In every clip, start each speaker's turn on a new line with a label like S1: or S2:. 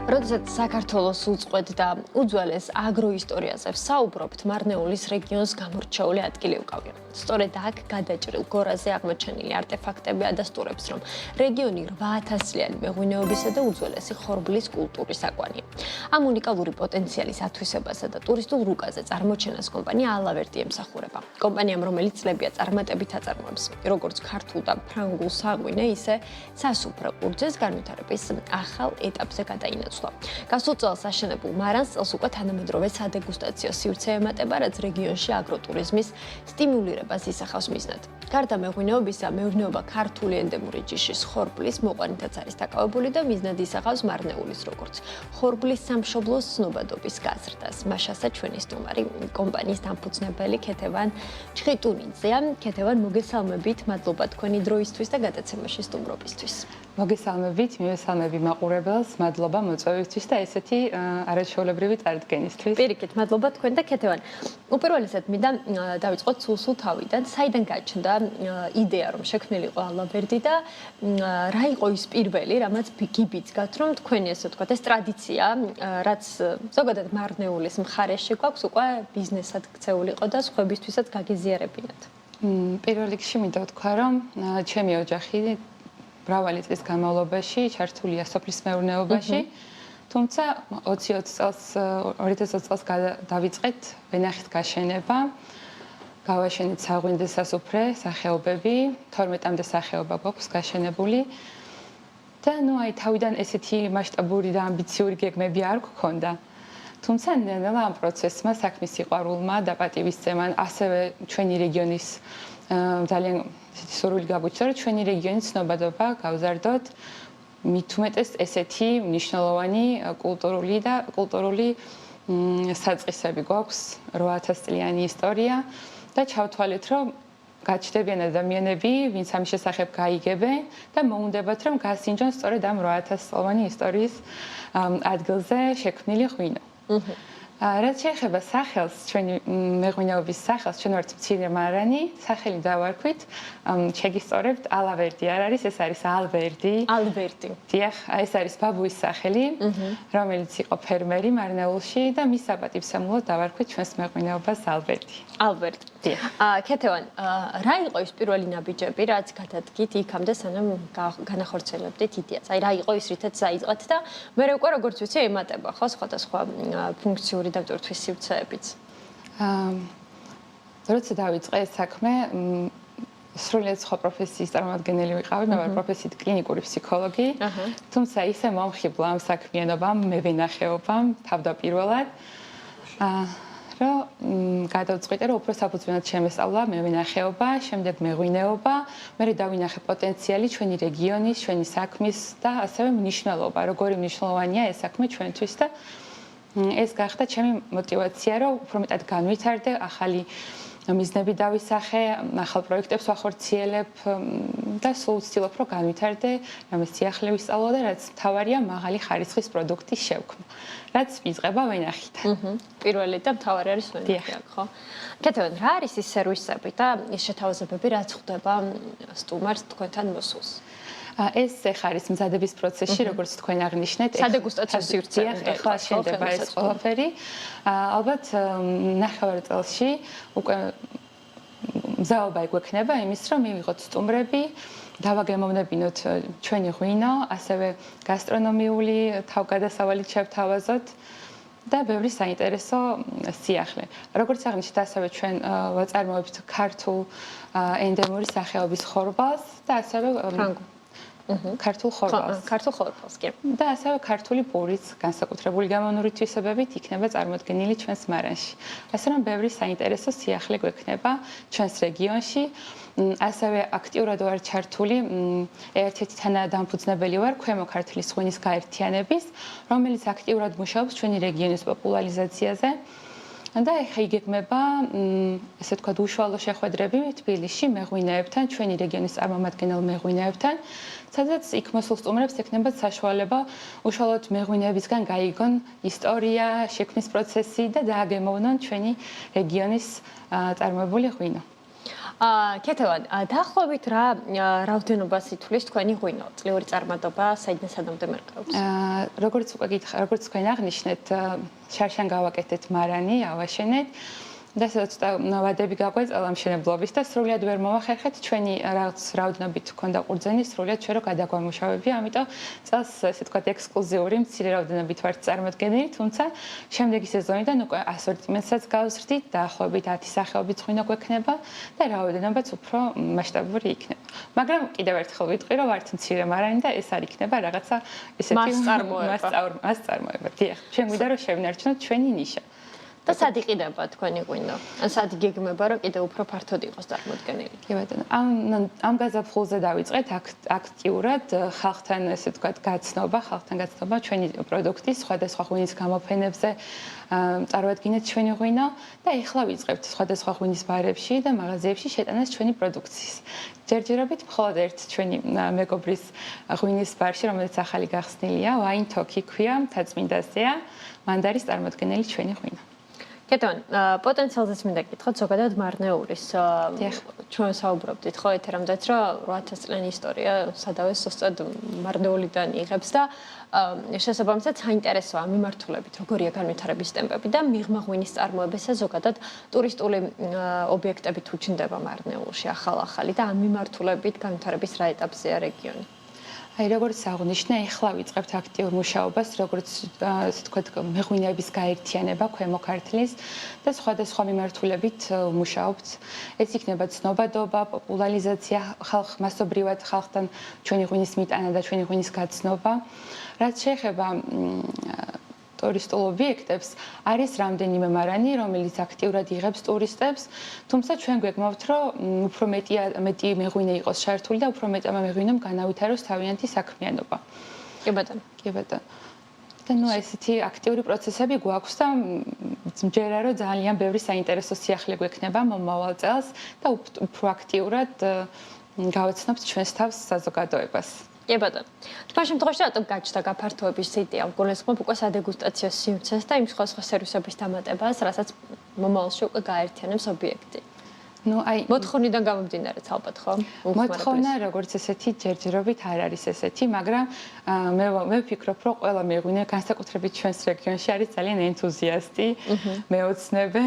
S1: როდესაც საქართველოს უწყვეტ და უძველეს აგროისტორიაზე ვსაუბრობთ, მარნეულის რეგიონს გამორჩეული ადგილი უკავია. სწორედ აქ გადაჭრილ გორაზე აღმოჩენილი არტეფაქტები ადასტურებს, რომ რეგიონი 8000-ლიანი მეღვინეობისა და უძველესი ხორბლის კულტურის აკვანია. ამ უნიკალური პოტენციალის ათვისებასა და ტურისტულ რუკაზე წარმოჩენას კომპანია ალავერდი ემსახურება. კომპანიამ, რომელიც წლებია წარმატებით აწარმოებს როგორც ქართულ და ფრანგულ საღვინე, ისე სასუფრე ყურძეს განვითარების ახალ ეტაპზე გადაინაცვლა. გასულ წელს აშენებულ მარანს წელს უკვე თანამედროვე სადეგუსტაციო სივრცე ემატება, რაც რეგიონში აგროტურიზმის სტიმულირებას ისახავს მიზნად. გარდა მეღვინეობისა, მეურნეობა ქართული ენდემური ჯიშის ხორბლის მოყვანითაც არის დაკავებული და მიზნად ისახავს მარნეულის როგორც ხორბლის სამშობლოს ცნობადობის გაზრდას. მაშასა ჩვენი სტუმარი კომპანიის დამფუძნებელი ქეთევან ჩხიტუნიძეა. ქეთევან, მოგესალმებით, მადლობა თქვენი დროისთვის და გადაცემაში სტუმრობისთვის.
S2: მოგესალმებით, მივესალმები მაყურებელს, მადლობა მოწვევისთვის და ესეთი არაჩვეულებრივი წარდგენისთვის.
S1: პირიქით, მადლობა თქვენ და ქეთევან. უპირველესად მინდა დავიწყოთ სულ თავიდან, საიდან გაჩნდა იდეა, რომ შექმნილიყო ალავერდი და რა იყო ის პირველი, რამაც გიბიძგათ, რომ თქვენი ესე ვთქვათ, ეს ტრადიცია, რაც ზოგადად მარნეულის მხარეში გვაქვს, უკვე ბიზნესად ქცეულიყო და სხვებისთვისაც გაგიზიარებინათ.
S2: პირველ რიგში მინდა ვთქვა, რომ ჩემი ოჯახი მრავალი წლის განმავლობაში ჩართულია სოფლის მეურნეობაში, თუმცა 2020 წელს დავიწყეთ ვენახის გაშენება, გავაშენეთ საღვინე სასუფრე სახეობები, 12-მდე სახეობა გვაქვს გაშენებული და თავიდან ესეთი მასშტაბური და ამბიციური გეგმები არ გქონდა. თუმცა ნელა ამ პროცესმა, საქმის სიყვარულმა და პატივისცემან, ასევე ჩვენი რეგიონის ძალიან სურვილი გაგვიჩნდა, რომ ჩვენი რეგიონის ცნობადობა გავზარდოთ, მით უმეტეს ესეთი მნიშვნელოვანი კულტურული საწყისები გვაქვს, 8000 წლიანი ისტორია და ჩავთვალეთ, რომ გაჩნდებიან ადამიანები, ვინც ამის შესახებ გაიგებენ და მოუნდებათ, რომ გასინჯონ სწორედ ამ 8000 წლიანი ისტორიის ადგილზე შექმნილი ღვინო. რაც შეეხება სახელს, ჩვენი მეღვინეობის სახელს, ჩვენ ვართ მცირე მარანი, სახელი დავარქვით, შეგისწორებთ, ალავერდი არ არის, ეს არის ალვერდი.
S1: ალვერდი.
S2: დიახ, ეს არის ბაბუის სახელი, რომელიც იყო ფერმერი მარნეულში და მის საპატივცემლოდ დავარქვით ჩვენს მეღვინეობას ალვერდი.
S1: ალვერდი. ქეთევან, რა იყო ის პირველი ნაბიჯები, რაც გადადგით იქამდე, სანამ განახორციელებდით იდეას? აი, რა იყო ის, რითაც დაიწყეთ და მერე უკვე როგორც ვიცი, ემატება ხო სხვადასხვა ფუნქციური დატვირთვის სივრცეებიც.
S2: როცა დავიწყე ეს საქმე, სრულიად სხვა პროფესიის წარმომადგენელი ვიყავი, მე ვარ პროფესიით კლინიკური ფსიქოლოგი, თუმცა ისე მომხიბლა ამ საქმიანობამ, მევენახეობამ თავდაპირველად, რომ გადავწყვიტე, რომ უფრო საფუძვლად შემესწავლა მევენახეობა, შემდეგ მეღვინეობა, მერე დავინახე პოტენციალი ჩვენი რეგიონის, ჩვენი საქმის და ასევე მნიშვნელობა, როგორი მნიშვნელოვანია ეს საქმე ჩვენთვის და ეს გახდა ჩემი мотиваცია, რომ უფრო მეტად განვითარდე, ახალი მიზნები დავისახე, ახალ პროექტებს ვახორციელებ და სულ ვცდილობ, რომ განვითარდე, რამე სიახლე ვისწავლო და რაც მთავარია, მაღალი ხარისხის პროდუქტის შევქმნა, რაც იწყება ვენახიდან.
S1: პირველი და მთავარი არის ვენახი, ხო? ქეთევან, რა არის ის სერვისები და ის შეთავაზებები, რაც ხდება სტუმარს თქვენთან მოსულს?
S2: ეს ეხლა არის მზადების პროცესში, როგორც თქვენ აღნიშნეთ,
S1: სადეგუსტაციო სივრცე.
S2: ეხლა შენდება ეს ყველაფერი. ალბათ ნახევარ წელში უკვე მზაობა იგვექნება იმის, რომ მივიღოთ სტუმრები, დავაგემოვნებინოთ ჩვენი ღვინო, ასევე გასტრონომიული თავგადასავალით შევთავაზოთ და ბევრი საინტერესო სიახლე. როგორც აღნიშნეთ, ასევე ჩვენ ვაწარმოებთ ქართულ ენდემური სახეობის ხორბალს და ასევე ქართულ ხორბალს, კი. და ასევე ქართული პურიც განსაკუთრებული გამოვნური თვისებებით იქნება წარმოდგენილი ჩვენს მარანში. ასე რომ ბევრი საინტერესო სიახლე გვექნება ჩვენს რეგიონში. ასევე აქტიურად ვარ ჩართული, ერთ-ერთი თანადამფუძნებელი ვარ ქვემო ქართლის ღვინის გაერთიანების, რომელიც აქტიურად მუშაობს ჩვენი რეგიონის პოპულარიზაციაზე. და ეხა იგეგმება, ესე ვთქვათ, უშუალო შეხვედრები თბილისში მეღვინეებთან, ჩვენი რეგიონის წარმომადგენელ მეღვინეებთან, სადაც იქ მოსულ სტუმრებს ექნებათ საშუალება უშუალოდ მეღვინეებისგან გაიგონ ისტორია, შექმნის პროცესი და დააგემოვნონ ჩვენი რეგიონის წარმოებული ღვინო.
S1: კეთილად, დაახლოებით რა რაოდენობას ითვლის თქვენი ღვინო, წლიური წარმატება, საიდან სადამდე მერყეობს?
S2: როგორც უკვე გითხრა, როგორც თქვენ აღნიშნეთ, შარშან გავაკეთეთ მარანი, ავაშენეთ. და ცოტა ვადები გაგვეწელა მშენებლობის და სრულად ვერ მოვახერხეთ ჩვენი რაღაც რაოდენობით ქონდა ყურძენი სრულად ჩვენ რო გადაგვამუშავებია, ამიტომ წელს ესე ვთქვათ ექსკლუზიური მცირე რაოდენობით ვართ წარმოდგენილი, თუმცა შემდეგი სეზონიდან უკვე ასორტიმენტსაც გავზრდით, დაახლოებით 10 სახეობის ღვინო გვექნება და რაოდენობაც უფრო მასშტაბური იქნება. მაგრამ კიდევ ერთხელ ვიტყვი, რომ ვართ მცირე მარანი და ეს არ იქნება რაღაცა ესეთი მასწარმოება. დიახ, ჩვენ გვიდა რომ შევინარჩუნოთ ჩვენი ნიშა. და
S1: სად იყიდება თქვენი ღვინო? სად გეგმება რომ კიდევ უფრო ფართოდ იყოს წარმოდგენილი?
S2: კი ბატონო. ამ გაზაფხულზე დავიწყეთ აქტიურად ხალხთან ესე ვთქვათ გაცნობა ჩვენი პროდუქტის სხვადასხვა ღვინის გამოფენებზე წარმოადგინეთ ჩვენი ღვინო და ეხლა ვიწყებთ სხვადასხვა ღვინის ბარებში და მაღაზიებში შეტანას ჩვენი პროდუქციის. ჯერჯერობით მხოლოდ ერთ ჩვენი მეგობრის ღვინის ბარში, რომელიც ახალი გახსნილია, Wine Talk ქვია, მთაწმინდასია, მანდარის წარმოდგენილი ჩვენი ღვინო.
S1: კეთილად, პოტენციალზეც მინდა გითხოთ, ზოგადად მარნეულის ჩვენ საუბრობდით ხო ეთერამდეც, რომ 8000 წლიანი ისტორია სადავეს ზუსტად მარნეულიდან იღებს და შესაბამისად საინტერესოა მიმართულებით, როგორია განვითარების ტემპები და მიღმა ღვინის წარმოებისა ზოგადად ტურისტული ობიექტები თუ ჩნდება მარნეულში ახალ-ახალი და ამ მიმართულებით განვითარების რა ეტაპზეა რეგიონი?
S2: აი როგორც აღნიშნე, ეხლა ვიწყებთ აქტიურ მუშაობას, როგორც ასე ვთქვათ, მეღვინეების გაერთიანება ქვემო ქართლის და სხვადასხვა მიმართულებით მუშაობთ. ეს იქნება ცნობადობა, პოპულარიზაცია, მასობრივად ხალხთან ჩვენი ღვინის მიტანა და ჩვენი ღვინის გაცნობა. რაც შეეხება ტურისტულ ობიექტებს, არის რამდენიმე მარანი, რომელიც აქტიურად იღებს ტურისტებს, თუმცა ჩვენ გვეგმავთ, რომ უფრო მეტი მეღვინე იყოს ჩართული და უფრო მეტმა მეღვინემ განავითაროს თავიანთი საქმიანობა.
S1: კი ბატონო.
S2: კი ბატონო. და ნუ ესეთი აქტიური პროცესები გვაქვს და მჯერა რომ ძალიან ბევრი საინტერესო სიახლე გვექნება მომავალ წელს და უფრო აქტიურად გავაცნობთ ჩვენს თავს საზოგადოებას.
S1: კი ბატონო. თქვენ შემთხვევაში რატომ გაჩნდა გაფართოების იდეა? გულისხმობ უკვე სადეგუსტაციო სივრცეს და იმ სხვა სერვისების დამატებას, რასაც მომავალში უკვე გააერთიანებს ობიექტი.
S2: ნუ აი
S1: მოთხოვნიდან გამომდინარეც ალბათ ხო?
S2: მოთხოვნა როგორც ესეთი ჯერჯერობით არ არის ესეთი, მაგრამ მე ვფიქრობ, რომ ყველა მეღვინე განსაკუთრებით ჩვენს რეგიონში არის ძალიან ენთუზიასტი, მეოცნებე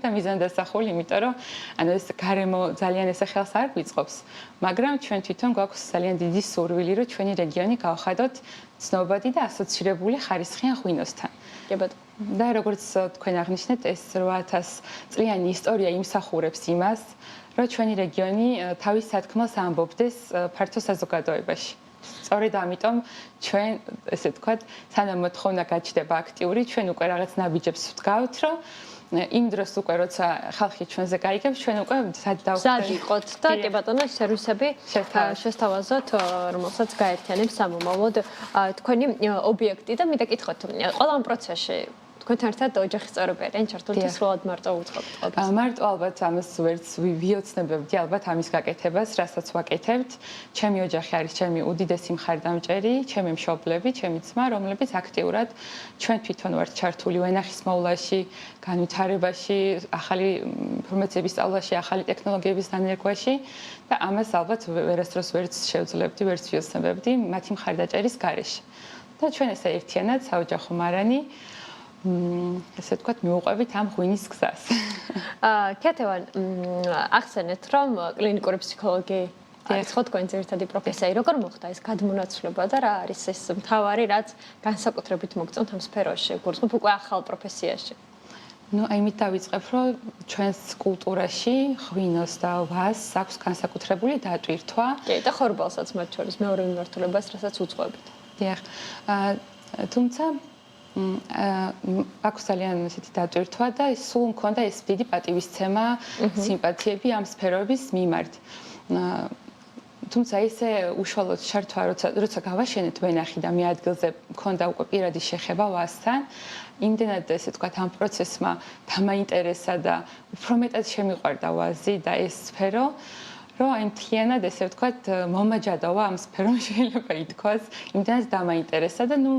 S2: და მიზანდასახული, იმიტომ რომ ანუ ეს გარემო ძალიან ესე ხელს არ გვიწყობს, მაგრამ ჩვენ თვითონ გვაქვს ძალიან დიდი სურვილი, რომ ჩვენი რეგიონი გავხადოთ ცნობადი და ასოცირებული ხარისხიან ღვინოსთან.
S1: კი ბატონო.
S2: და როგორც თქვენ აღნიშნეთ, ეს 8000 წლიანი ისტორია იმსახურებს იმას, რომ ჩვენი რეგიონი თავის სათქმელს ამბობდეს ფართო საზოგადოებაში. სწორედ ამიტომ ჩვენ, ესე ვთქვათ, სანამ მოთხოვნა გაჩნდება აქტიური, ჩვენ უკვე რაღაც ნაბიჯებს ვდგავთ, რომ იმ დროს უკვე როცა ხალხი ჩვენზე გაიგებს, ჩვენ უკვე
S1: დავიყოთ და კი ბატონო, სერვისები შესთავაზოთ, რომელსაც გაერთიანებს სამომავლოდ თქვენი ობიექტი და მინდა გითხოთ, ყველა ამ პროცესში თქვენთან ერთად ოჯახის წევრები არიან ჩართული და სრულად მარტო უწყობთ ყველას?
S2: მარტო ალბათ ამას ვერც ვიოცნებებდი ალბათ ამის გაკეთებას, რასაც ვაკეთებთ. ჩემი ოჯახი არის ჩემი უდიდესი მხარდამჭერი, ჩემი მშობლები, ჩემი ძმა, რომლებიც აქტიურად ჩვენ თვითონ ვართ ჩართული ვენახის მოვლაში, განვითარებაში, ახალი ინფორმაციების სწავლაში, ახალი ტექნოლოგიების დანერგვაში და ამას ალბათ ვერასდროს ვერც შევძლებდი, ვერც ვიოცნებებდი მათი მხარდაჭერის გარეშე. და ჩვენ ესე ერთიანად საოჯახო მარანი ესე ვთქვათ, მივუყვებით ამ ღვინის გზას.
S1: კეთილად, ახსენეთ, რომ კლინიკური ფსიქოლოგი არის ხო თქვენი ძირითადი პროფესია. როგორ მოხდა ეს გადმონაცვლება და რა არის ეს მთავარი, რაც განსაკუთრებით მოგწონთ ამ სფეროში, გულისხმობ უკვე ახალ პროფესიაში?
S2: ნუ აიმით დავიწყებ, რომ ჩვენს კულტურაში ღვინოს და ვაზს აქვს განსაკუთრებული დატვირთვა.
S1: კი, და ხორბალსაც მათ შორის მეორე მიმართულებას, რასაც უძღვებით.
S2: დიახ. თუმცა აქვს ძალიან ესეთი დატვირთვა და სულ მქონდა ეს დიდი პატივისცემა, სიმპათიები ამ სფეროების მიმართ. თუმცა ისე უშუალოდ ჩართვა, როცა გავაშენეთ ვენახი და მე ადგილზე მქონდა უკვე პირადი შეხება ვაზთან, იმდენად ესე ვთქვათ ამ პროცესმა დამაინტერესა და უფრო მეტად შემიყვარდა ვაზი და ეს სფერო, რომ აი მთლიანად ესე ვთქვათ, მომაჯადოვა ამ სფერომ შეიძლება ითქვას, იმდენად დამაინტერესა და ნუ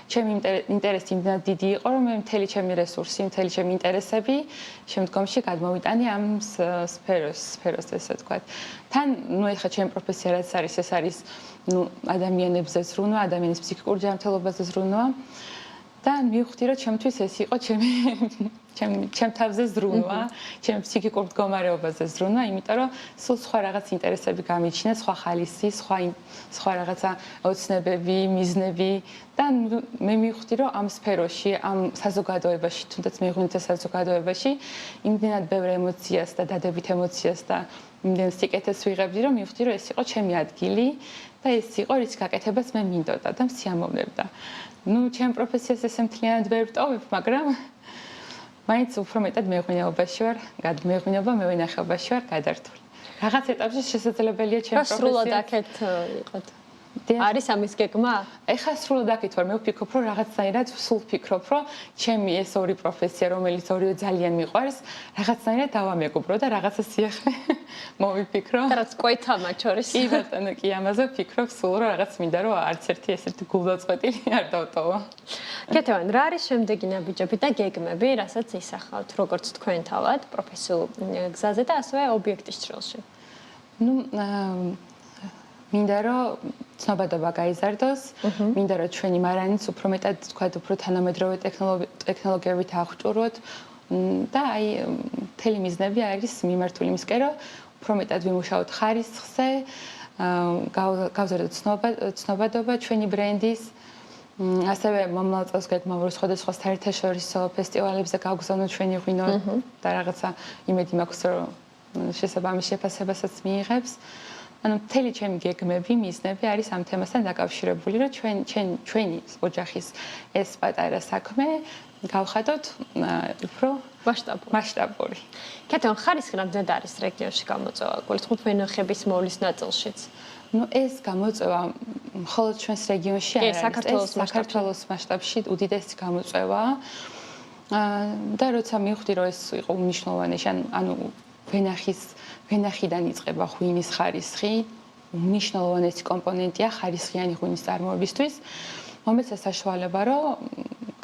S2: ჩემი ინტერესი იმდენად დიდი იყო, რომ მე მთელი ჩემი რესურსი, მთელი ჩემი ინტერესები შემდგომში გადმოვიტანე ამ სფეროს ესე ვთქვათ. თან ნუ ეხლა ჩემი პროფესია რაც არის, ეს არის ნუ ადამიანებზე ზრუნვა, ადამიანის ფსიქიკურ ჯანმრთელობაზე ზრუნვა. და მივხვდი რომ ჩემთვის ეს იყო ჩემ თავზე ზრუნვა, ჩემ ფსიქიკურ მდგომარეობაზე ზრუნვა, იმიტომ რომ სულ სხვა რაღაც ინტერესები გამიჩნდა, სხვა ხალისი, სხვა რაღაცა ოცნებები, მიზნები და მე მივხვდი რომ ამ სფეროში, ამ საზოგადოებაში, თუნდაც მეღვინეთა საზოგადოებაში, იმდენად ბევრ ემოციას და დადებით ემოციას და იმდენ სიკეთეს ვიღებდი, რომ მივხვდი რომ ეს იყო ჩემი ადგილი და ეს იყო რის გაკეთებას მე მინდოდა და მსიამოვნებდა. ნუ ჩემ პროფესიას ესე მთლიანად ვერ ვტოვებ, მაგრამ მაინც უფრო მეტად მეღვინეობაში ვარ, მეღვინეობა მევენახეობაში ვარ გადართული. რაღაც ეტაპში შესაძლებელია ჩემ პროფესიას.
S1: სრულად აქეთ იყოთ. არის ამის გეგმა?
S2: ეხლა სრულად აქეთ ვარ, მე ვფიქრობ, რომ რაღაცნაირად სულ ვფიქრობ, რომ ჩემი ეს ორი პროფესია, რომელიც ორივე ძალიან მიყვარს, რაღაცნაირად დავამეგობრო და რაღაცა სიახლე მოვიფიქრო.
S1: და რაც კვეთა მათ შორის.
S2: კი ბატონო, კი ამაზე ვფიქრობ სულ, რომ რაღაც მინდა, რომ არც ერთი ესეთი გულდაწყვეტილი არ დავტოვო.
S1: კეთევან, რა არის შემდეგი ნაბიჯები და გეგმები, რასაც ისახავთ, როგორც თქვენ თავად პროფესიულ გზაზე და ასევე ობიექტის ჭრილში?
S2: ნუ მინდა რომ ცნობადობა გაიზარდოს, მინდა რომ ჩვენი მარანიც უფრო მეტად თქვა უფრო თანამედროვე ტექნოლოგიებით აღჭურვოთ და აი მთელი მიზნები არის მიმართული იმისკენ, რომ უფრო მეტად ვიმუშაოთ ხარისხზე, გავზარდოთ ცნობადობა ჩვენი ბრენდის, ასევე მომავალ წელს გეგმავ რომ სხვადასხვა საერთაშორისო ფესტივალებზე გავგზავნოთ ჩვენი ღვინო და რაღაცა იმედი მაქვს რომ შესაბამის შეფასებასაც მიიღებს. ანუ მთელი ჩემი გეგმები, მიზნები არის ამ თემასთან დაკავშირებული, რომ ჩვენი ოჯახის ეს პატარა საქმე გავხადოთ უფრო მასშტაბური.
S1: კეთევან, ხარისხი რამდენად არის რეგიონში გამოწვევა? გულისხმობ ვენახების მოვლის ნაწილშიც.
S2: ნუ ეს გამოწვევა მხოლოდ ჩვენს რეგიონში არ არის, საქართველოს მასშტაბში უდიდესი გამოწვევაა. და როცა მივხვდი, რომ ეს იყო უმნიშვნელოვანესი, ანუ ვენახიდან იწყება ღვინის ხარისხი, უმნიშვნელოვანესი კომპონენტია ხარისხიანი ღვინის წარმოებისთვის. მომეცა საშუალება, რომ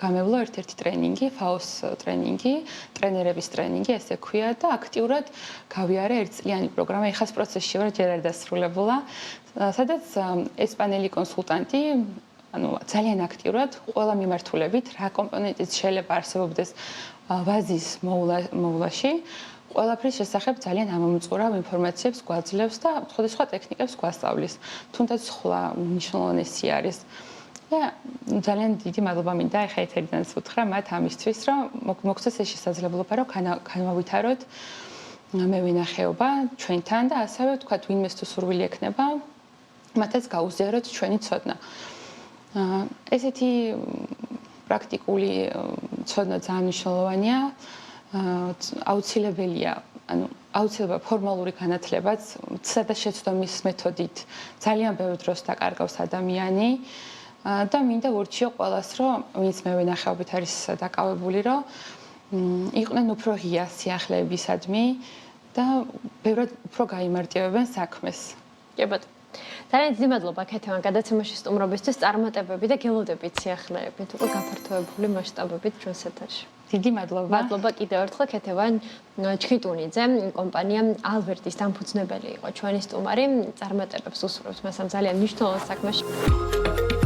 S2: გამევლო ერთ-ერთი ტრენინგი, FAO-ს ტრენინგი, ტრენერების ტრენინგი, ესე ქვია და აქტიურად გავიარე ერთწლიანი პროგრამა. ეხლა პროცესში ვარ, ჯერ არ დასრულებულა, სადაც ესპანელი კონსულტანტი ანუ ძალიან აქტიურად ყველა მიმართულებით რა კომპონენტიც შეიძლება არსებობდეს ვაზის მოვლაში ყველაფრის შესახებ ძალიან ამომწყურავ ინფორმაციებს გვაძლევს და სხვადასხვა ტექნიკებს გვასწავლის. თუნდაც ხლა მნიშვნელოვანესი არის. და ძალიან დიდი მადლობა მინდა ახლა ეთერიდანაც უთხრა მათ ამისთვის, რომ მოგცეს ეს შესაძლებლობა, რომ განვავითაროთ მევენახეობა ჩვენთან და ასევე თქვათ ვინმეს თუ სურვილი ექნება, მათაც გაუზიაროთ ჩვენი ცოდნა. ესეთი პრაქტიკული ცოდნა ძალიან მნიშვნელოვანია. აუცილებელია, ანუ აუცილებლად ფორმალური განათლებაც, სადა შეცდომის მეთოდით ძალიან ბევრ დროს დაკარგავს ადამიანი და მინდა ურჩიო ყველას, რომ ვინც მევენახეობით არის დაკავებული, რომ იყვნენ უფრო ღია სიახლეებისადმი და ბევრად უფრო გაიმარტივებენ საქმეს.
S1: კი ბატონო. ძალიან დიდი მადლობა კეთევან გადაცემაში სტუმრობისთვის, წარმატებები და გელოდებით სიახლეებით, უკვე გაფართოებული მასშტაბებით ჩვენს ეთერში.
S2: დიდი მადლობა.
S1: მადლობა კიდევ ერთხელ კეთევან ჩხიტუნიძე, კომპანია ალვერტის დამფუძნებელი იყო ჩვენი სტუმარი, წარმატებებს უსურვებთ მას ამ ძალიან მნიშვნელოვან საქმეში.